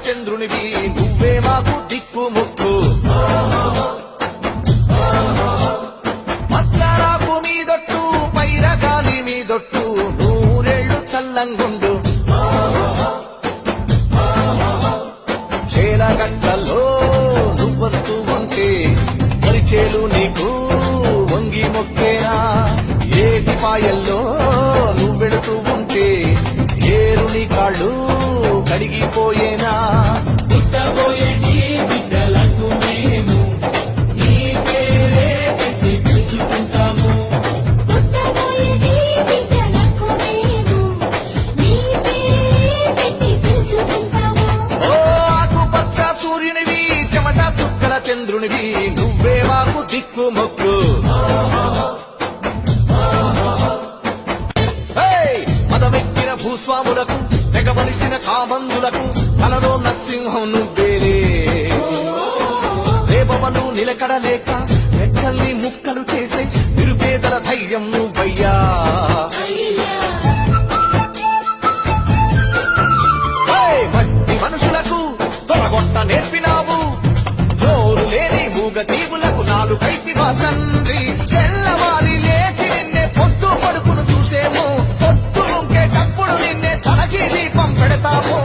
చంద్రునివి నువ్వే మాకు దిక్కు ముక్కు మచ్చరాకు మీదొట్టు పైరగాలి మీదొట్టు నూరేళ్లు చల్లంగుండు చేలగట్టలో నువ్వొస్తూ ఉంటే పరిచేలు నీకు వంగి మొక్కేనా ఏటి పాయల్లో నువ్వెడుతూ ఉంటే ఏరుని కాళ్ళు కడిగిపోయేనా పుట్టబోయేటి బిడ్డలకు మేము నీ పేరే పెట్టి పిలుచుకుంటాము పుట్టబోయేటి బిడ్డలకు మేము నీ పేరే పెట్టి పిలుచుకుంటాము ఓ ఆకుపచ్చ సూర్యునివి చెమట చుక్కల చంద్రునివి నువ్వే మాకు దిక్కు మొక్కు మదమెక్కిన భూస్వాములకు తెగవలసిన కామందులకు తలలో నరసింహం నువ్వేరే రేపవలు నిలకడలేక రెక్కల్ని ముక్కలు చేసే నిరుపేదల ధైర్యం నువ్వయ్యా మట్టి మనుషులకు తొలగొట్ట నేర్పినావు నోరు లేని మూగ దీవులకు నాలుగైతివా తండ్రి తెల్లవారి లేచి నిన్నే పొద్దు పడుకును చూసేము పొద్దు ఇంకేటప్పుడు నిన్నే తలచి దీపం పెడతాము